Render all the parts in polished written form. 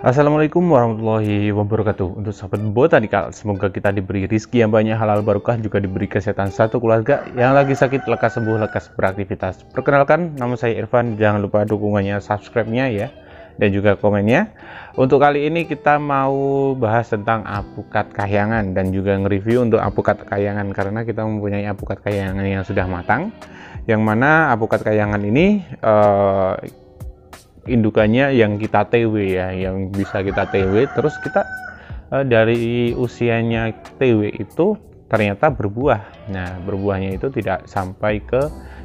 Assalamualaikum warahmatullahi wabarakatuh. Untuk sahabat botanikal, semoga kita diberi rezeki yang banyak, halal barokah, juga diberi kesehatan satu keluarga. Yang lagi sakit lekas sembuh, lekas beraktivitas. Perkenalkan, nama saya Irfan. Jangan lupa dukungannya, subscribe-nya ya, dan juga komennya. Untuk kali ini kita mau bahas tentang apukat kahyangan dan juga nge-review untuk apukat kahyangan, karena kita mempunyai apukat kahyangan yang sudah matang. Yang mana apukat kahyangan ini indukannya yang kita TW ya, yang bisa kita TW, terus kita dari usianya TW itu ternyata berbuah. Nah, berbuahnya itu tidak sampai ke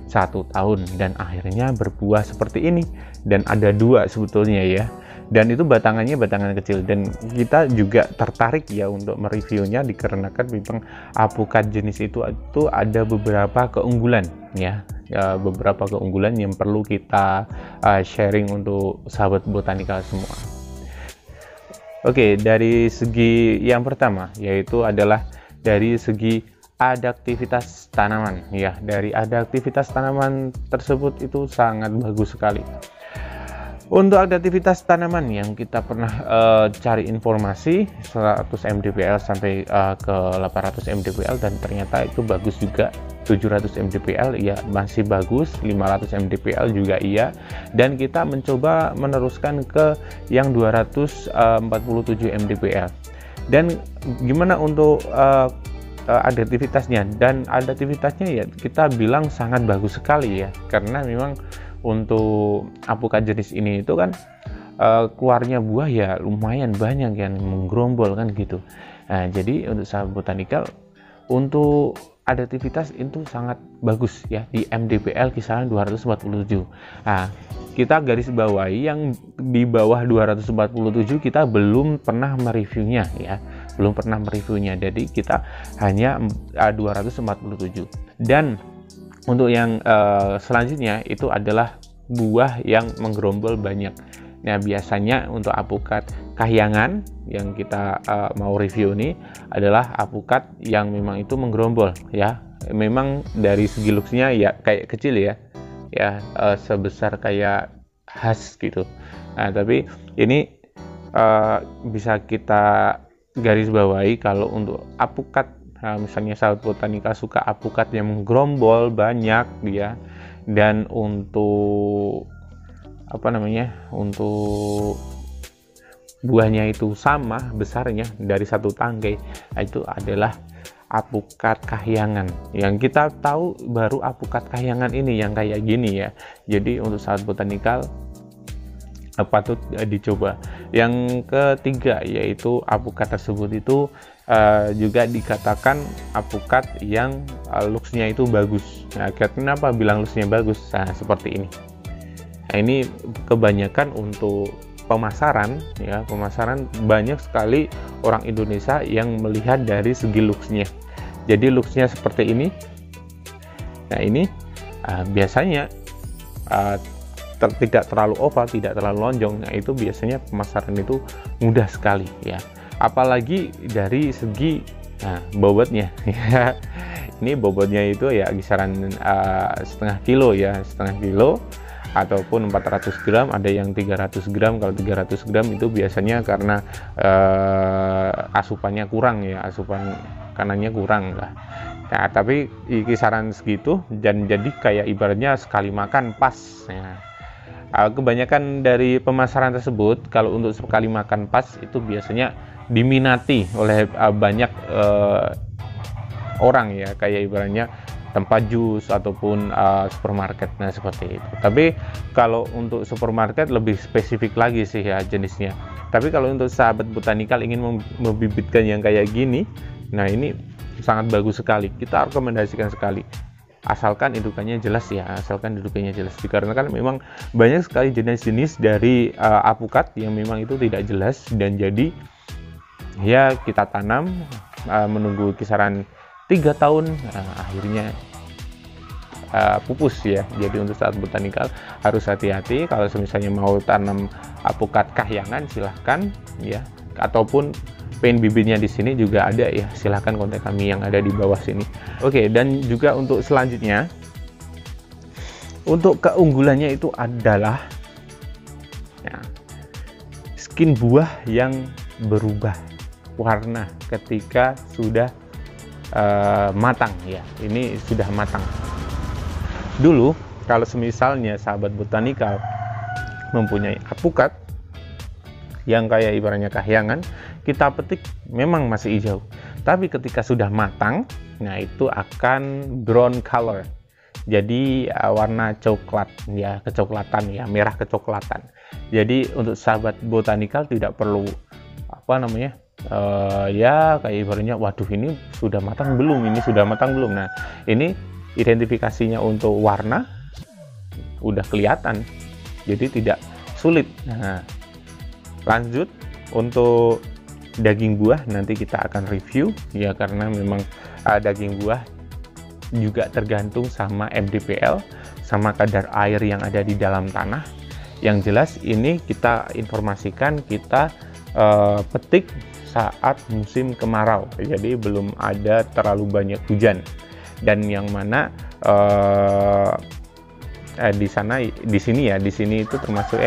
1 tahun dan akhirnya berbuah seperti ini. Dan ada 2 sebetulnya ya, dan itu batangannya batangan kecil, dan kita juga tertarik ya untuk mereviewnya dikarenakan memang apukat jenis itu ada beberapa keunggulan ya, beberapa keunggulan yang perlu kita sharing untuk sahabat botanikal semua. Oke, dari segi yang pertama yaitu adalah dari segi adaptivitas tanaman ya. Dari adaptivitas tanaman tersebut itu sangat bagus sekali. Untuk adaptivitas tanaman yang kita pernah cari informasi 100 mdpl sampai ke 800 mdpl, dan ternyata itu bagus juga. 700 mdpl ya masih bagus, 500 mdpl juga iya, dan kita mencoba meneruskan ke yang 247 mdpl. Dan gimana untuk adaptivitasnya? Dan adaptivitasnya ya kita bilang sangat bagus sekali ya, karena memang untuk apukat jenis ini itu kan keluarnya buah ya lumayan banyak yang menggerombol kan gitu. Nah, jadi untuk sahabat botanikal, untuk adaptivitas itu sangat bagus ya, di mdpl kisaran 247. Nah, kita garis bawahi yang di bawah 247 kita belum pernah mereviewnya ya, belum pernah mereviewnya. Jadi kita hanya 247. Dan untuk yang selanjutnya itu adalah buah yang menggerombol banyak. Nah, biasanya untuk apukat kahyangan yang kita mau review ini adalah apukat yang memang itu menggerombol ya. Memang dari segi looksnya ya kayak kecil ya, sebesar kayak has gitu. Nah, tapi ini bisa kita garis bawahi kalau untuk apukat, misalnya sahabat botanika suka apukat yang menggerombol banyak dia, dan untuk untuk buahnya itu sama besarnya dari satu tangkai, itu adalah apukat kahyangan. Yang kita tahu baru apukat kahyangan ini yang kayak gini ya. Jadi untuk sahabat botanikal patut dicoba. Yang ketiga yaitu apukat tersebut itu juga dikatakan apukat yang looksnya itu bagus. Nah, kenapa bilang looksnya bagus? Nah, seperti ini. Nah, ini kebanyakan untuk pemasaran ya, pemasaran banyak sekali orang Indonesia yang melihat dari segi looksnya. Jadi looksnya seperti ini. Nah, ini biasanya tidak terlalu oval, tidak terlalu lonjong. Nah, itu biasanya pemasaran itu mudah sekali ya. Apalagi dari segi bobotnya ya. Ini bobotnya itu ya kisaran setengah kilo ya, setengah kilo ataupun 400 gram, ada yang 300 gram. Kalau 300 gram itu biasanya karena asupannya kurang ya, asupan kanannya kurang lah. Nah, tapi kisaran segitu, dan jadi kayak ibaratnya sekali makan pas ya. Kebanyakan dari pemasaran tersebut kalau untuk sekali makan pas itu biasanya diminati oleh banyak orang ya, kayak ibaratnya tempat jus ataupun supermarket. Nah, seperti itu. Tapi kalau untuk supermarket lebih spesifik lagi sih ya jenisnya. Tapi kalau untuk sahabat botanikal ingin membibitkan yang kayak gini, nah ini sangat bagus sekali, kita rekomendasikan sekali. Asalkan indukannya jelas ya, asalkan indukannya jelas, dikarenakan memang banyak sekali jenis-jenis dari apukat yang memang itu tidak jelas, dan jadi ya kita tanam menunggu kisaran 3 tahun, akhirnya pupus ya. Jadi untuk saat botanikal harus hati-hati. Kalau misalnya mau tanam apukat kahyangan silahkan ya, ataupun pengen bibitnya di sini juga ada ya, silahkan kontak kami yang ada di bawah sini. Oke, dan juga untuk selanjutnya, untuk keunggulannya itu adalah ya, skin buah yang berubah warna ketika sudah matang ya. Ini sudah matang. Dulu kalau semisalnya sahabat botanikal mempunyai alpukat yang kayak ibaratnya kahyangan, kita petik memang masih hijau, tapi ketika sudah matang, nah itu akan brown color, jadi warna coklat ya, kecoklatan ya, merah kecoklatan. Jadi untuk sahabat botanikal tidak perlu ya kayak ibaratnya waduh ini sudah matang belum, ini sudah matang belum. Nah ini identifikasinya untuk warna udah kelihatan, jadi tidak sulit. Nah lanjut untuk daging buah, nanti kita akan review ya, karena memang daging buah juga tergantung sama MDPL, sama kadar air yang ada di dalam tanah. Yang jelas ini kita informasikan, kita petik saat musim kemarau, jadi belum ada terlalu banyak hujan, dan yang mana di sini itu termasuk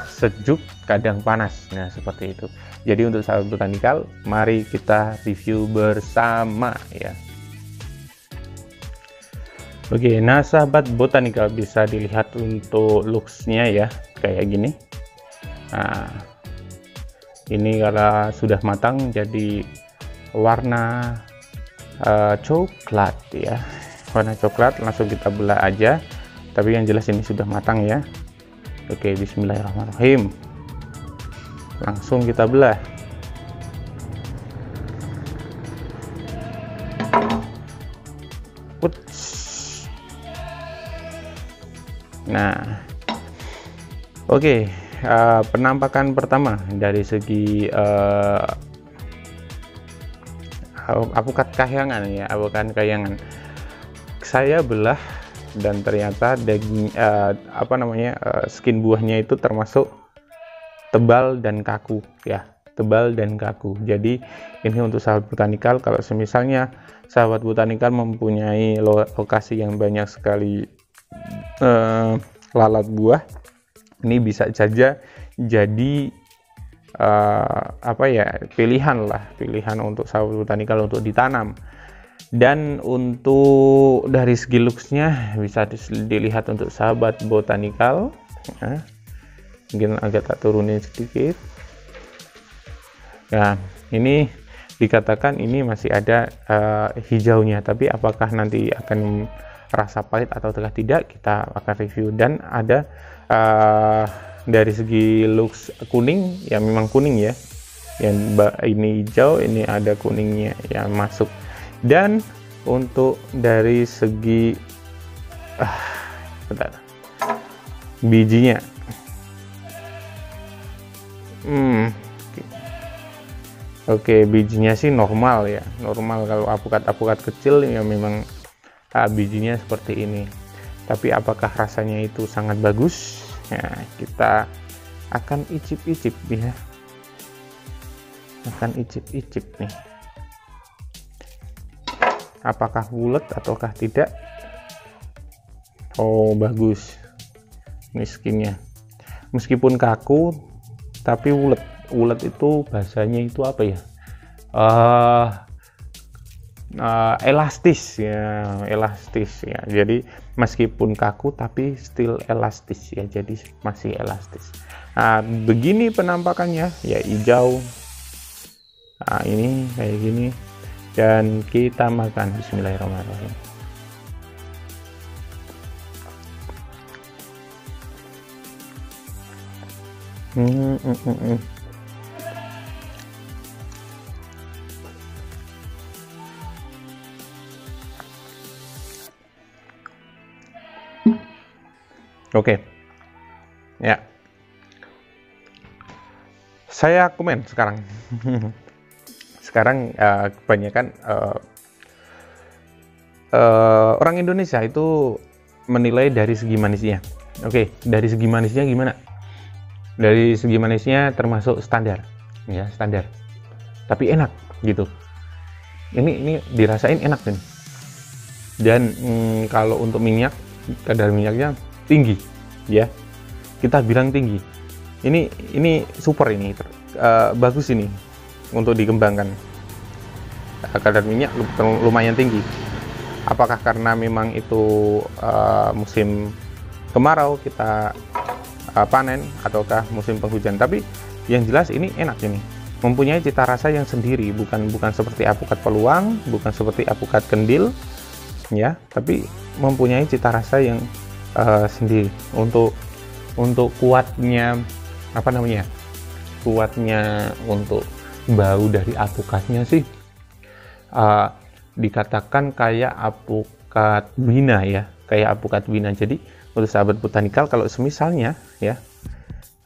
sejuk kadang panas. Nah seperti itu. Jadi untuk sahabat botanikal, mari kita review bersama ya. Oke, nah sahabat botanikal bisa dilihat untuk looks-nya ya, kayak gini. Nah ini kalau sudah matang jadi warna coklat ya, warna coklat. Langsung kita belah aja, tapi yang jelas ini sudah matang ya. Oke, bismillahirrahmanirrahim. Langsung kita belah. Nah, oke, penampakan pertama dari segi alpukat kahyangan ya, alpukat kahyangan. Saya belah dan ternyata daging skin buahnya itu termasuk tebal dan kaku ya, tebal dan kaku. Jadi ini untuk sahabat botanikal, kalau semisalnya sahabat botanikal mempunyai lokasi yang banyak sekali lalat buah, ini bisa saja jadi pilihan untuk sahabat botanikal untuk ditanam. Dan untuk dari segi looks-nya bisa dilihat untuk sahabat botanikal. Nah, mungkin agak tak turunin sedikit. Nah, ini dikatakan ini masih ada hijaunya, tapi apakah nanti akan rasa pahit atau tidak, kita akan review. Dan ada dari segi looks kuning, ya memang kuning ya. Yang ini hijau, ini ada kuningnya yang masuk. Dan untuk dari segi bijinya, oke, bijinya sih normal ya, normal. Kalau alpukat kecil ya memang bijinya seperti ini. Tapi apakah rasanya itu sangat bagus? Nah, kita akan icip-icip ya, akan icip-icip nih. Apakah bulat ataukah tidak? Oh bagus, ini skinnya meskipun kaku tapi ulet. Ulet itu bahasanya itu apa ya, elastis ya, elastis ya. Jadi meskipun kaku tapi still elastis ya, jadi masih elastis. Nah, begini penampakannya ya, hijau. Nah, ini kayak gini. Dan kita makan. Bismillahirrahmanirrahim. Oke. Ya. Saya komen sekarang. Sekarang kebanyakan orang Indonesia itu menilai dari segi manisnya. Oke, dari segi manisnya gimana? Dari segi manisnya termasuk standar, ya standar. Tapi enak gitu. Ini dirasain enak nih. Dan kalau untuk minyak, kadar minyaknya tinggi, ya. Kita bilang tinggi. ini super ini, bagus ini untuk dikembangkan. Kadar minyak lumayan tinggi. Apakah karena memang itu musim kemarau kita panen, ataukah musim penghujan? Tapi yang jelas ini enak, ini mempunyai cita rasa yang sendiri, bukan seperti apukat peluang, bukan seperti apukat kendil ya, tapi mempunyai cita rasa yang sendiri. Untuk kuatnya apa namanya, kuatnya untuk bau dari apukatnya sih dikatakan kayak apukat wina ya, kayak apukat wina. Jadi untuk sahabat botanikal, kalau semisalnya ya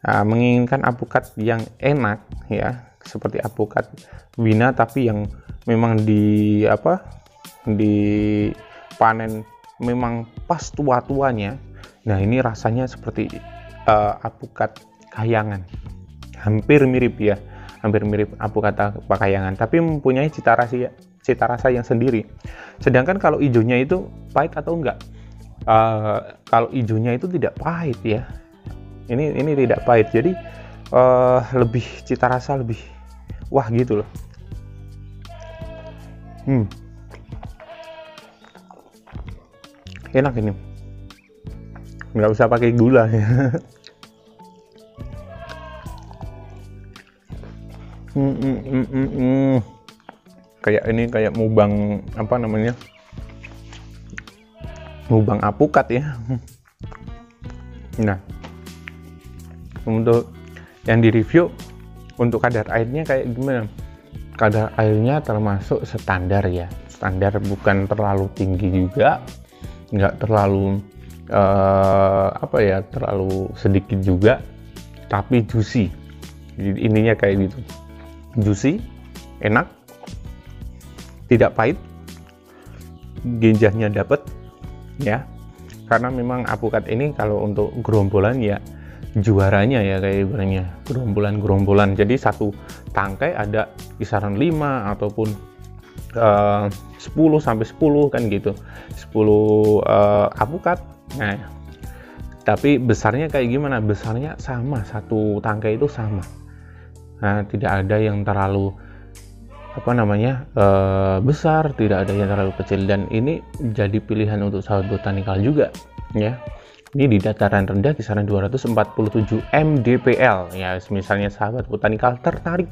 menginginkan apukat yang enak ya, seperti apukat wina tapi yang memang dipanen memang pas tua-tuanya, nah ini rasanya seperti apukat kayangan, hampir mirip apukat kayangan, tapi mempunyai cita rasa yang sendiri. Sedangkan kalau hijaunya itu pahit atau enggak? Kalau hijaunya itu tidak pahit ya, ini tidak pahit, jadi lebih cita rasa lebih wah gitu loh. Enak ini, nggak usah pakai gula ya. Kayak ini kayak mubang apa namanya, mubang apukat ya. Nah, untuk yang di review, untuk kadar airnya kayak gimana? Kadar airnya termasuk standar ya, standar, bukan terlalu tinggi juga, nggak terlalu terlalu sedikit juga, tapi juicy. Jadi ininya kayak gitu, juicy, enak, tidak pahit, genjahnya dapet ya. Karena memang apukat ini kalau untuk gerombolan ya juaranya ya, kayak ibaratnya gerombolan. Jadi satu tangkai ada kisaran 5 ataupun 10 sampai 10 kan gitu, 10 apukat. Nah, tapi besarnya kayak gimana? Besarnya sama, satu tangkai itu sama. Nah, tidak ada yang terlalu besar, tidak ada yang terlalu kecil, dan ini jadi pilihan untuk sahabat botanikal juga ya. Ini di dataran rendah kisaran 247 mdpl ya. Misalnya sahabat botanikal tertarik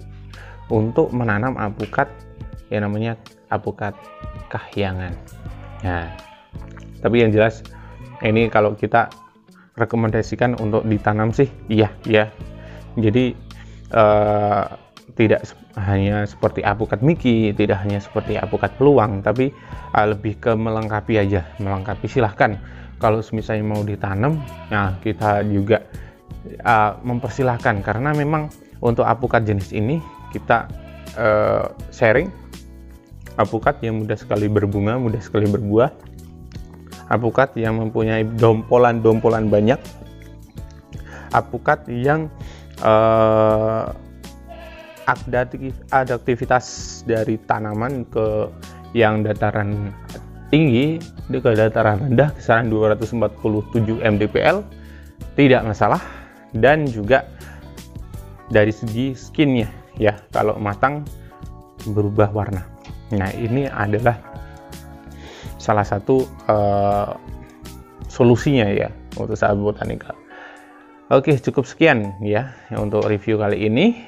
untuk menanam apukat yang namanya apukat kahyangan. Nah, tapi yang jelas ini kalau kita rekomendasikan untuk ditanam sih iya. Jadi tidak hanya seperti apukat miki, tidak hanya seperti apukat peluang, tapi lebih ke melengkapi aja, silahkan. Kalau misalnya mau ditanam, nah kita juga mempersilahkan, karena memang untuk apukat jenis ini kita sharing apukat yang mudah sekali berbunga, mudah sekali berbuah, apukat yang mempunyai dompolan banyak, apukat yang adaptivitas dari tanaman ke yang dataran tinggi ke dataran rendah kisaran 247 mdpl tidak masalah. Dan juga dari segi skinnya ya, kalau matang berubah warna. Nah, ini adalah salah satu solusinya ya untuk sahabat botanikal. Oke, cukup sekian ya untuk review kali ini.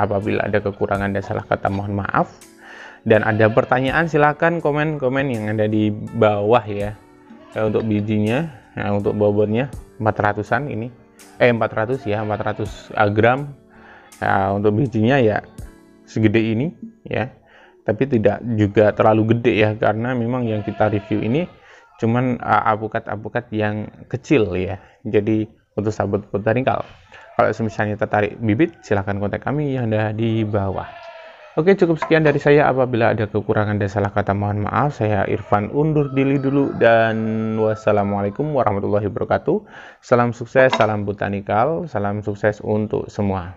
Apabila ada kekurangan dan salah kata mohon maaf. Dan ada pertanyaan silahkan komen yang ada di bawah ya. Untuk bijinya, untuk bobotnya 400-an ini. 400 ya, 400 gram. Untuk bijinya ya segede ini ya. Tapi tidak juga terlalu gede ya, karena memang yang kita review ini cuman apukat-apukat yang kecil ya. Jadi untuk sahabat botanikal, kalau misalnya tertarik bibit, silahkan kontak kami yang ada di bawah. Oke, cukup sekian dari saya. Apabila ada kekurangan dan salah kata mohon maaf. Saya Irfan undur diri dulu, dan wassalamualaikum warahmatullahi wabarakatuh. Salam sukses, salam botanikal, salam sukses untuk semua.